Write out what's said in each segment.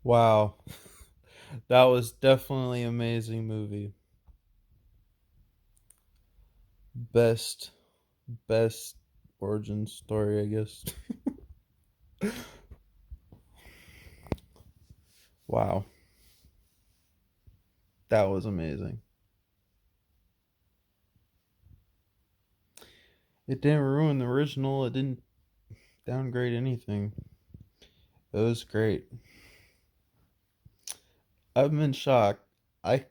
Wow. That was definitely an amazing movie. Best best origin story, I guess. Wow. That was amazing. It didn't ruin the original. It didn't downgrade anything. It was great. I'm in shock. I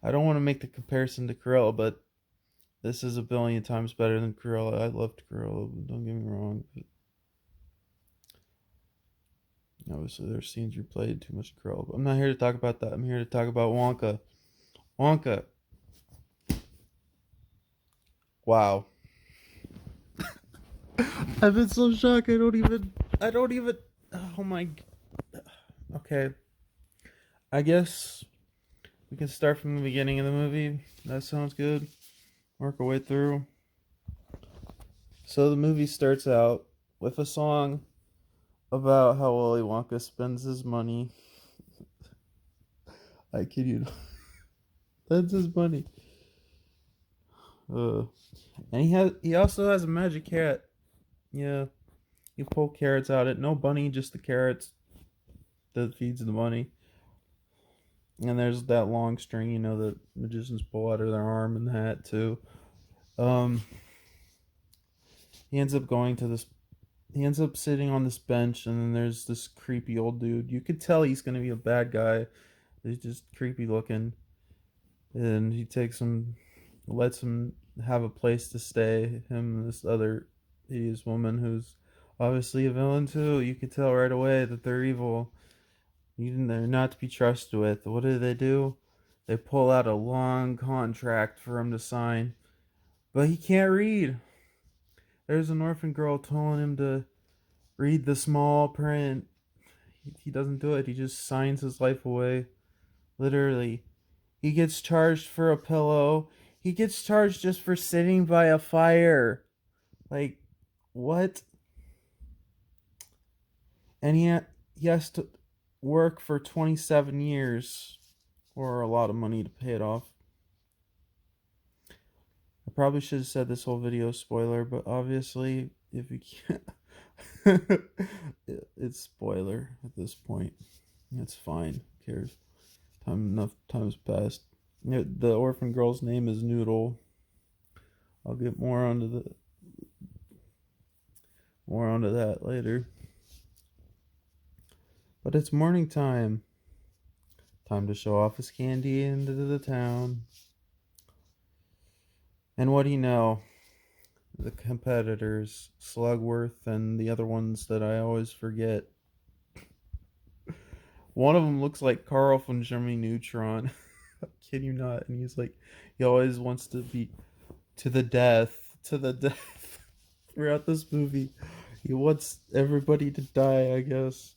I don't want to make the comparison to Cruella, but this is a billion times better than Cruella. I loved Cruella, don't get me wrong. But obviously, there's scenes replayed too much Cruella. But I'm not here to talk about that. I'm here to talk about Wonka. Wonka. Wow. I've been so shocked. I don't even. Oh my. Okay. I guess we can start from the beginning of the movie. That sounds good. Work our way through. So the movie starts out with a song about how Willy Wonka spends his money. I kid you not. That's his money. Uh, and he also has a magic carrot. Yeah, you pull carrots out. It no bunny, just the carrots that feeds the bunny. And there's that long string, that magicians pull out of their arm and the hat too. Um, he ends up going to this. He ends up sitting on this bench, and then there's this creepy old dude. You could tell he's gonna be a bad guy. He's just creepy looking, and he takes him, lets him have a place to stay. Him and this other hideous woman who's obviously a villain too. You could tell right away that they're evil. They're not to be trusted with. What do? They pull out a long contract for him to sign, but he can't read. There's an orphan girl telling him to read the small print. He doesn't do it. He just signs his life away. Literally. He gets charged for a pillow. He gets charged just for sitting by a fire. Like, what? And he has to work for 27 years or a lot of money to pay it off. I probably should have said this whole video spoiler, but obviously, if you can't, it's spoiler at this point. It's fine. Who cares? Enough time's passed. Yeah, the orphan girl's name is Noodle. I'll get more onto that later. But it's morning time. Time to show off his candy into the town. And what do you know? The competitors, Slugworth and the other ones that I always forget. One of them looks like Carl from Jimmy Neutron. I kid you not. And he's like, he always wants to be to the death throughout this movie. He wants everybody to die, I guess.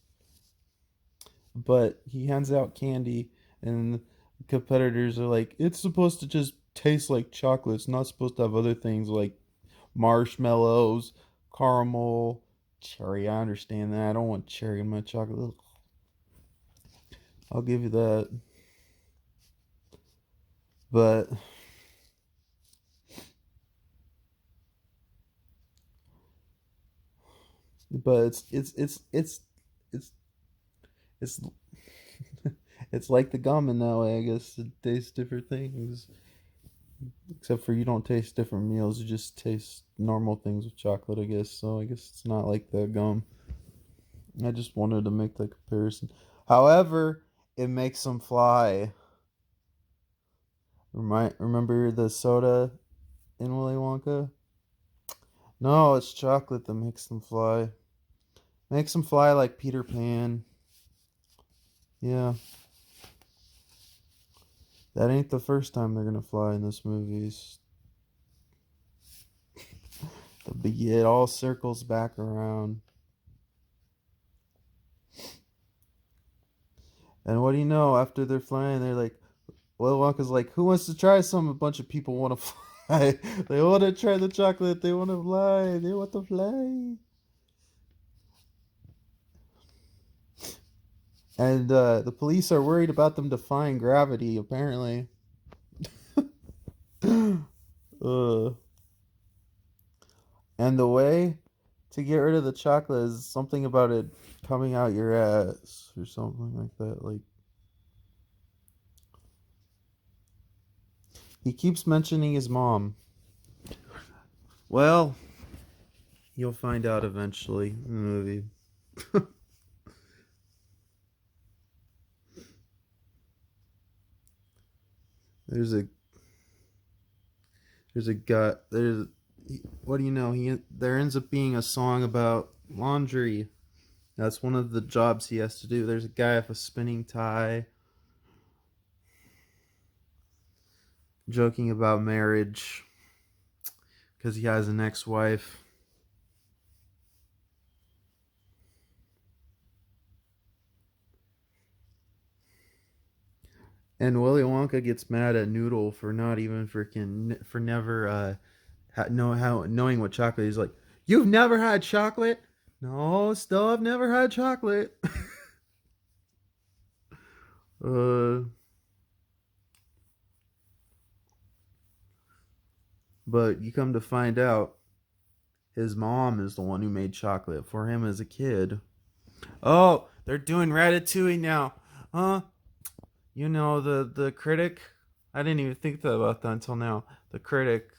But he hands out candy, and the competitors are like, it's supposed to just taste like chocolate. It's not supposed to have other things like marshmallows, caramel, cherry. I understand that. I don't want cherry in my chocolate. I'll give you that. But it's it's it's like the gum in that way. I guess it tastes different things, except for you don't taste different meals. You just taste normal things with chocolate. I guess so. I guess it's not like the gum. I just wanted to make the comparison. However, it makes them fly. Remember the soda in Willy Wonka? No, it's chocolate that makes them fly. Makes them fly like Peter Pan. Yeah, that ain't the first time they're gonna fly in this movie. It all circles back around. And what do you know? After they're flying, they're like, Willy Wonka's like, who wants to try some? A bunch of people want to fly. They want to try the chocolate. They want to fly. They want to fly. And the police are worried about them defying gravity, apparently. uh, and the way to get rid of the chocolate is something about it coming out your ass or something like that. Like, he keeps mentioning his mom. Well, you'll find out eventually in the movie. There's a there's a guy there's what do you know? There ends up being a song about laundry. That's one of the jobs he has to do. There's a guy with a spinning tie joking about marriage because he has an ex-wife. And Willy Wonka gets mad at Noodle for not even freaking for never knowing what chocolate is. Like, you've never had chocolate? No, still I've never had chocolate. uh, but you come to find out, his mom is the one who made chocolate for him as a kid. Oh, they're doing Ratatouille now. Huh? You know the critic. I didn't even think about that until now. The critic,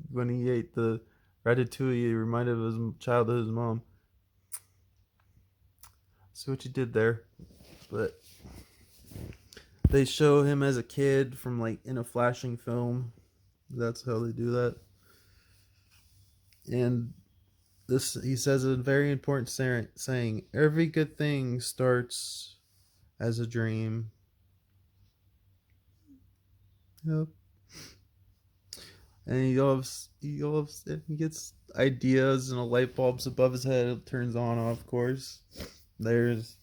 when he ate the Ratatouille, he reminded of his childhood, his mom. See what you did there. But they show him as a kid from like in a flashing film. That's how they do that. And this, he says a very important saying: every good thing starts as a dream. Yep. And he gets ideas and a light bulb's above his head. It turns on, of course. There's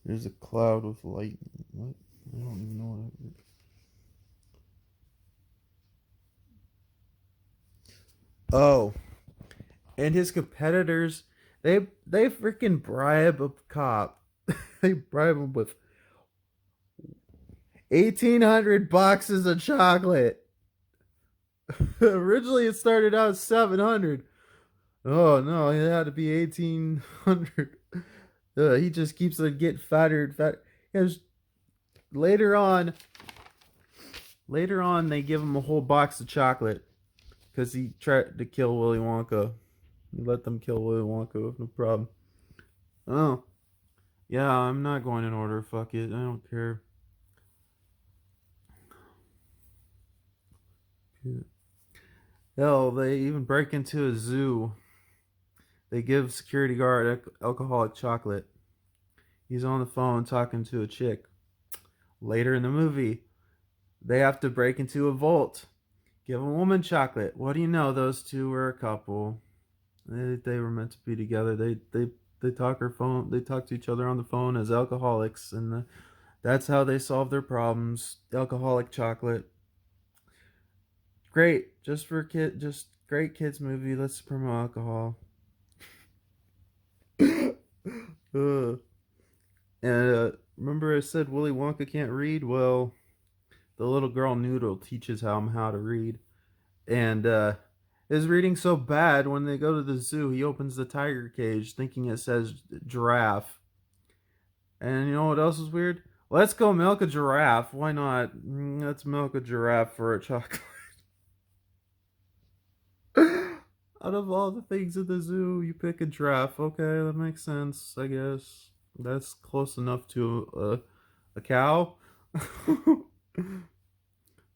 there's a cloud with light. What? I don't even know what that is. Oh, and his competitors, they freaking bribe a cop. They bribe him with 1,800 boxes of chocolate. Originally, it started out 700. Oh no, it had to be 1,800. He just keeps on getting fatter and fatter. Because later on, they give him a whole box of chocolate because he tried to kill Willy Wonka. He let them kill Willy Wonka with no problem. Oh, yeah, I'm not going in order. Fuck it, I don't care. Hell, they even break into a zoo. They give security guard alcoholic chocolate. He's on the phone talking to a chick. Later in the movie, they have to break into a vault. Give a woman chocolate. What do you know? Those two were a couple. They were meant to be together. They talk her phone. They talk to each other on the phone as alcoholics, and that's how they solve their problems. Alcoholic chocolate. Great, just great kids movie. Let's promote alcohol. uh, and remember I said Willy Wonka can't read? Well, the little girl Noodle teaches him how to read. And his reading's so bad when they go to the zoo, he opens the tiger cage thinking it says giraffe. And you know what else is weird? Let's go milk a giraffe. Why not? Let's milk a giraffe for a chocolate. Out of all the things in the zoo, you pick a giraffe. Okay, that makes sense, I guess. That's close enough to a cow.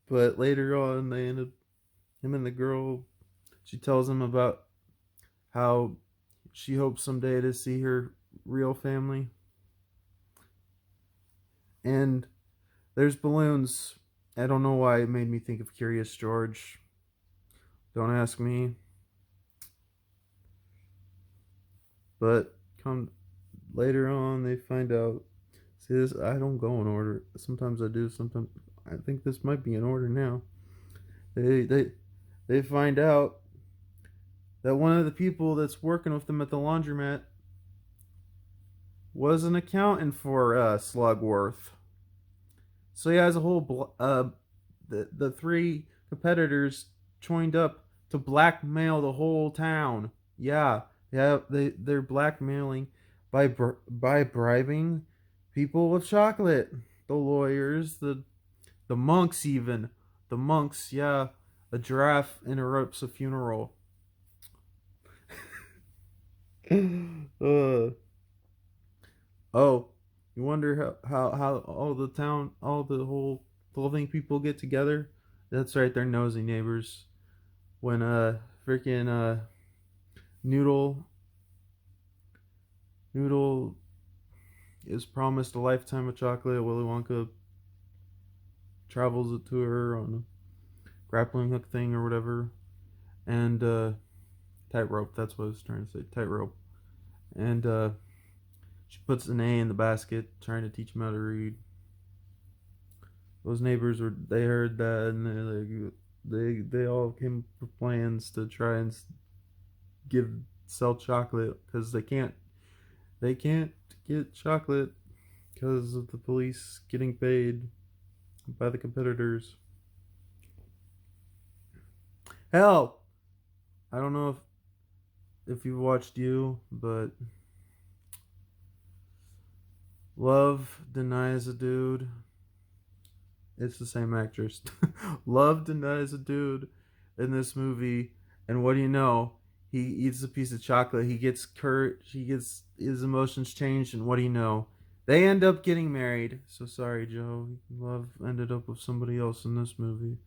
But later on, they end up, him and the girl, she tells him about how she hopes someday to see her real family. And there's balloons. I don't know why it made me think of Curious George. Don't ask me. But come later on, they find out. See this? I don't go in order. Sometimes I do. Sometimes I think this might be in order now. They they find out that one of the people that's working with them at the laundromat was an accountant for Slugworth. So he has a whole the three competitors joined up to blackmail the whole town. Yeah, yeah, they're blackmailing by bribing people with chocolate. The lawyers, the monks, even the monks. Yeah, a giraffe interrupts a funeral. uh, oh, you wonder how all the town, all the whole clothing people get together? That's right, they're nosy neighbors. When freaking Noodle Noodle is promised a lifetime of chocolate, Willy Wonka travels it to her on a grappling hook thing or whatever, and tightrope. That's what I was trying to say, tightrope. And she puts an A in the basket, trying to teach him how to read. Those neighbors they heard that and they all came up with plans to try and give sell chocolate because they can't get chocolate because of the police getting paid by the competitors. Hell, I don't know if you've watched You, but Love denies a dude. It's the same actress. Love denies a dude in this movie, and what do you know? He eats a piece of chocolate. He gets hurt. He gets his emotions changed, and what do you know? They end up getting married. So sorry, Joe. Love ended up with somebody else in this movie.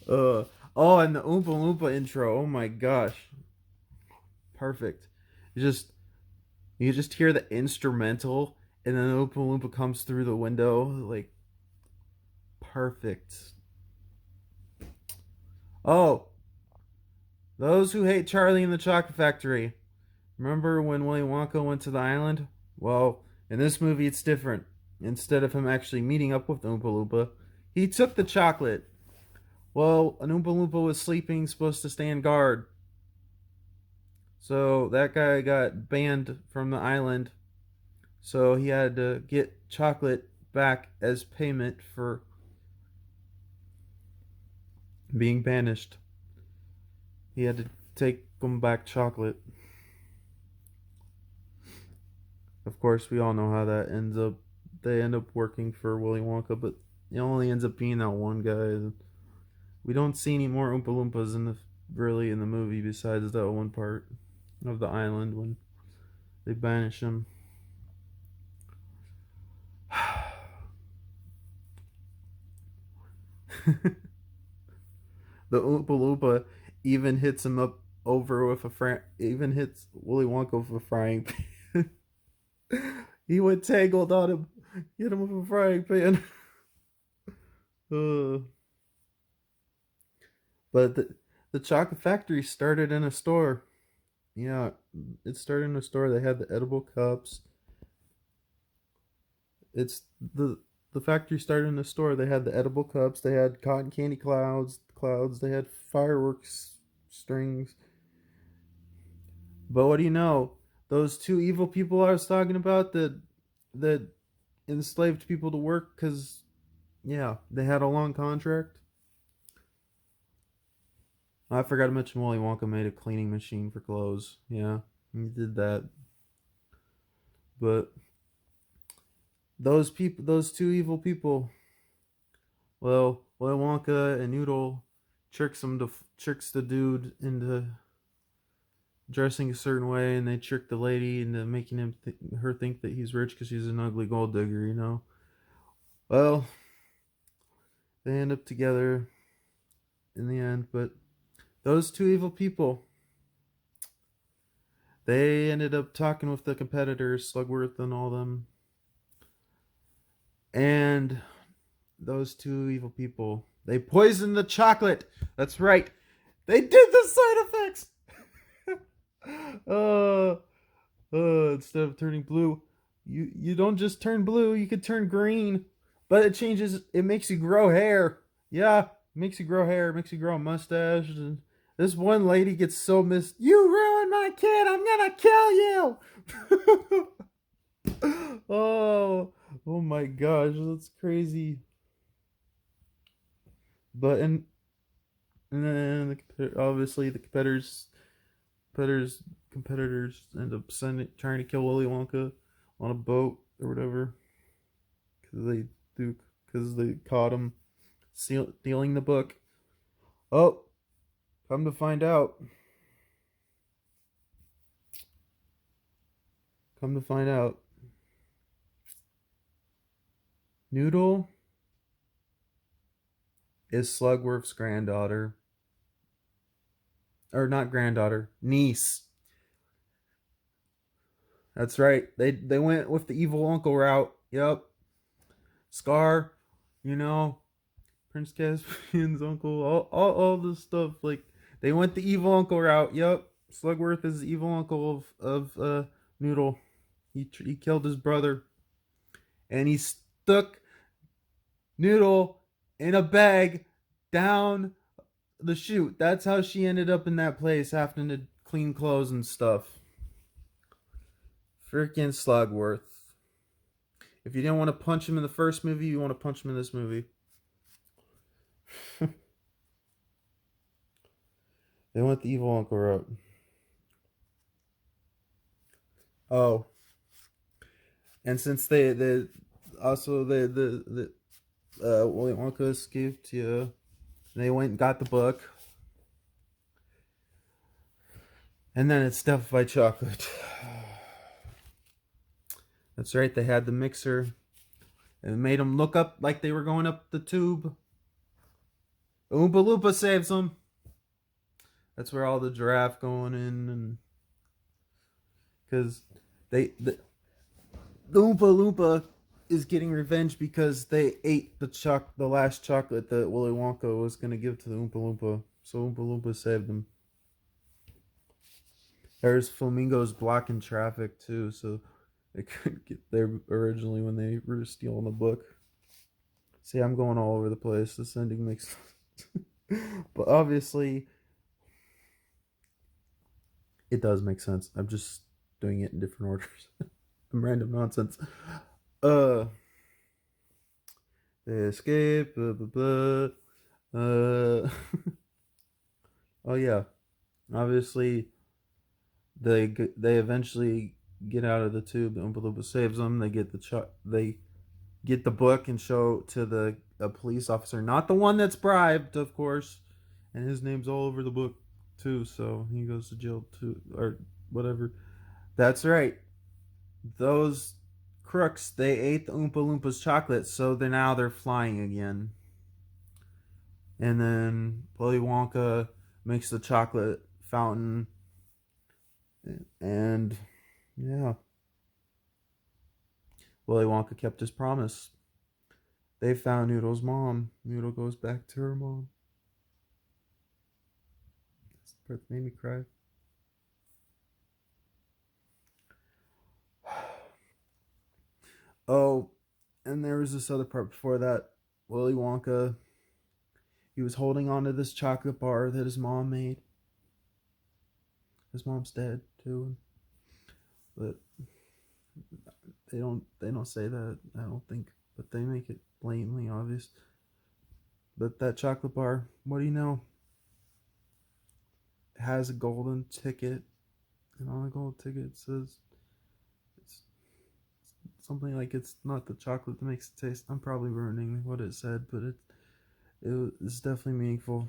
uh oh, and the Oompa Loompa intro. Oh my gosh, perfect. You just you just hear the instrumental, and then the Oompa Loompa comes through the window. Like perfect. Oh, those who hate Charlie and the Chocolate Factory. Remember when Willy Wonka went to the island? Well, in this movie, it's different. Instead of him actually meeting up with the Oompa Loompa, he took the chocolate. Well, an Oompa Loompa was sleeping, supposed to stand guard. So that guy got banned from the island. So he had to get chocolate back as payment for being banished. He had to take him back chocolate. Of course, we all know how that ends up. They end up working for Willy Wonka, but it only ends up being that one guy. We don't see any more Oompa Loompas in the movie besides that one part of the island when they banish him. The Oompa Loompa even hits him up over with even hits Willy Wonka with a frying pan. He went tangled on him, hit him with a frying pan. uh, but the chocolate factory started in a store. Yeah, it started in a store. They had the edible cups. It's the factory started in a store. They had the edible cups. They had cotton candy clouds. They had fireworks strings. But what do you know? Those two evil people I was talking about that enslaved people to work because yeah, they had a long contract. I forgot to mention Willy Wonka made a cleaning machine for clothes. Yeah, he did that. But those two evil people, well, Willy Wonka and Noodle tricks the dude into dressing a certain way, and they trick the lady into making her think that he's rich because she's an ugly gold digger. Well, they end up together in the end, but those two evil people, they ended up talking with the competitors, Slugworth and all them, and those two evil people, they poisoned the chocolate. That's right, they did the side effects. uh, Instead of turning blue, you don't just turn blue, you could turn green, but it changes. It makes you grow hair. Yeah, makes you grow hair, makes you grow a mustache. And this one lady gets so missed. You ruined my kid. I'm gonna kill you. oh, oh my gosh, that's crazy. But and then obviously the competitors end up trying to kill Willy Wonka on a boat or whatever because they caught him stealing the book. Oh, come to find out, come to find out, Noodle is Slugworth's granddaughter, or not granddaughter, niece. That's right. They went with the evil uncle route. Yep, Scar, you know, Prince Caspian's uncle, all this stuff. Like they went the evil uncle route. Yep, Slugworth is the evil uncle of Noodle. He killed his brother, and he stuck Noodle in a bag down the chute. That's how she ended up in that place, having to clean clothes and stuff. Freaking Slugworth. If you didn't want to punch him in the first movie, you want to punch him in this movie. They went the evil uncle route. Oh, and since they also the Willy Wonka escaped, yeah, they went and got the book, and then it's stuffed by chocolate. That's right. They had the mixer and made them look up like they were going up the tube. Oompa Loompa saves them. That's where all the giraffe going in, and because the Oompa Loompa is getting revenge because they ate the last chocolate that Willy Wonka was gonna give to the Oompa Loompa. So Oompa Loompa saved them. There's flamingos blocking traffic too, so they couldn't get there originally when they were stealing the book. See, I'm going all over the place. This ending makes but obviously it does make sense. I'm just doing it in different orders. Some random nonsense. Uh they escape, blah blah blah. Oh yeah. Obviously they eventually get out of the tube. The Oompa Loompa saves them. They get the book and show to the a police officer, not the one that's bribed, of course. And his name's all over the book too, so he goes to jail too, or whatever. That's right. Those crooks, they ate the Oompa Loompas chocolate, so they're flying again. And then Willy Wonka makes the chocolate fountain, and yeah, Willy Wonka kept his promise. They found Noodle's mom. Noodle goes back to her mom. That's the part that made me cry. Oh, and there was this other part before that. Willy Wonka, he was holding on to this chocolate bar that his mom made. His mom's dead too, but they don't say that. I don't think, but they make it blatantly obvious. But that chocolate bar, what do you know? It has a golden ticket, and on the gold ticket it says it's something like it's not the chocolate that makes it taste. I'm probably ruining what it said, but it's definitely meaningful.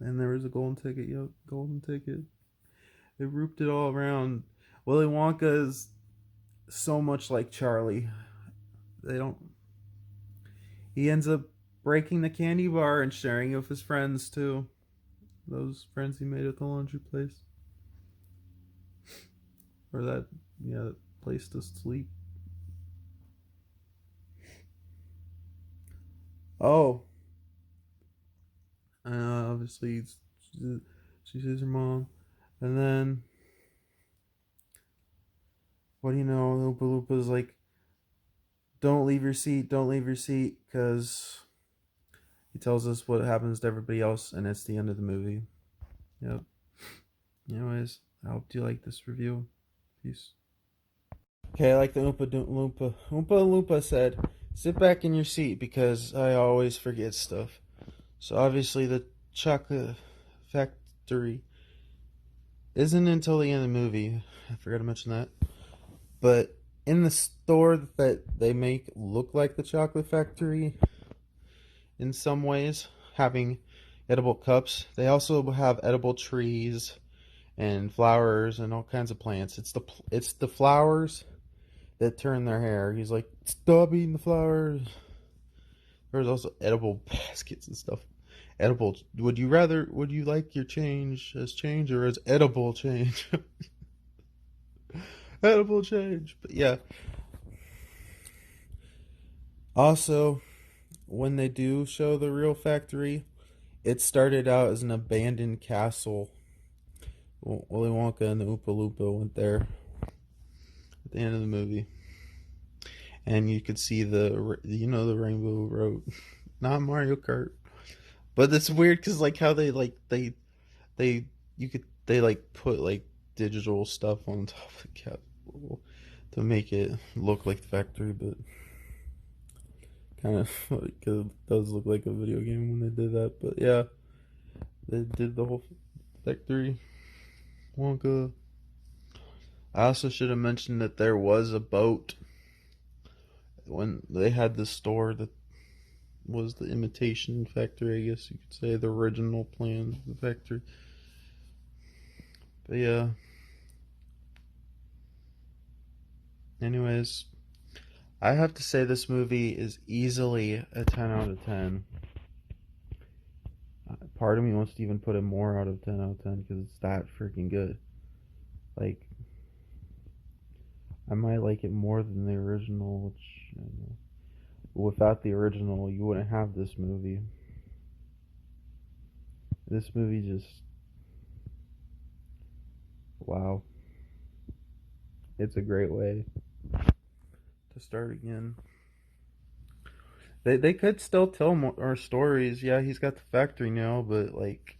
And there was a golden ticket. Yep, golden ticket. They rooped it all around. Willy Wonka is so much like Charlie. They don't. He ends up breaking the candy bar and sharing it with his friends too. Those friends he made at the laundry place, or that place to sleep. Oh, obviously she sees her mom, and then what do you know? Oompa Loompa's like, don't leave your seat, don't leave your seat, because He tells us what happens to everybody else, and it's the end of the movie. Yep. Anyways, I hope you like this review. Peace. Okay, like the Oompa Loompa said, sit back in your seat because I always forget stuff. So obviously the chocolate factory isn't until the end of the movie. I forgot to mention that. But in the store that they make look like the chocolate factory in some ways, having edible cups, they also have edible trees and flowers and all kinds of plants. It's the flowers that turn their hair. He's like, stop eating the flowers. There's also edible baskets and stuff. Edible. Would you like your change or as edible change? Edible change. But yeah. Also, when they do show the real factory, it started out as an abandoned castle. Willy Wonka and the Oompa Loompa went there at the end of the movie, and you could see the Rainbow Road, not Mario Kart. But it's weird because like how they you could they like put like digital stuff on top of the castle to make it look like the factory, but kind of because it does look like a video game when they did that. But yeah, they did the whole factory. Wonka. I also should have mentioned that there was a boat when they had the store that was the imitation factory, I guess you could say, the original plan of the factory. But yeah. Anyways, I have to say this movie is easily a 10 out of 10. Part of me wants to even put it more out of 10 out of 10 because it's that freaking good. Like, I might like it more than the original, which, you know, without the original, you wouldn't have this movie. This movie just, wow. It's a great way to start again. They could still tell more stories. Yeah, he's got the factory now, but like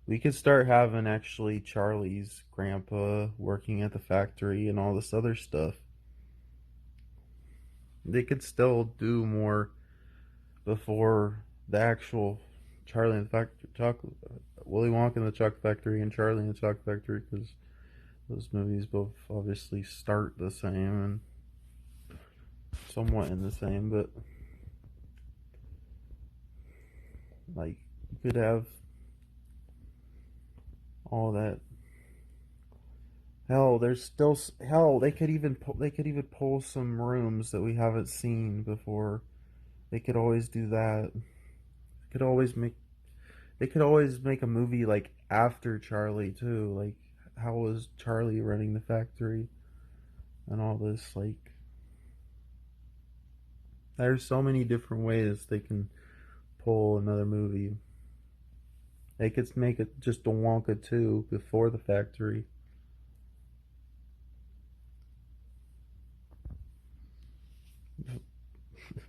we could start having actually Charlie's grandpa working at the factory and all this other stuff. They could still do more before the actual Charlie and the Factory, chocolate, Willy Wonka and the Chocolate Factory, and Charlie and the Chocolate Factory, because those movies both obviously start the same and somewhat in the same, but like you could have all that. Hell, there's still hell. They could even pull some rooms that we haven't seen before. They could always do that. They could always make They could always make a movie like after Charlie too. Like how was Charlie running the factory and all this? Like there's so many different ways they can pull another movie. They could make it just a Wonka 2 before the factory.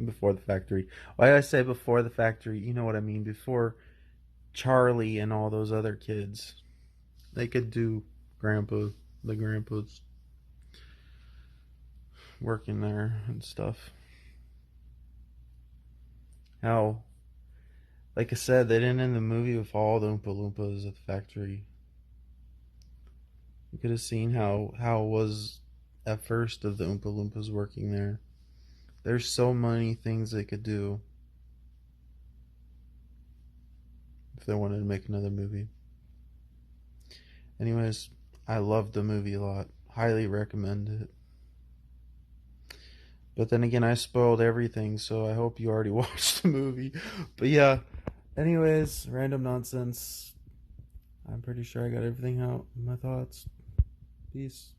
Before the factory. Why did I say before the factory? You know what I mean. Before Charlie and all those other kids. They could do the grandpa's working there and stuff. How, like I said, they didn't end the movie with all the Oompa Loompas at the factory. You could have seen how it was at first of the Oompa Loompas working there. There's so many things they could do if they wanted to make another movie. Anyways, I loved the movie a lot. Highly recommend it. But then again, I spoiled everything, so I hope you already watched the movie. But yeah, anyways, random nonsense. I'm pretty sure I got everything out. My thoughts. Peace.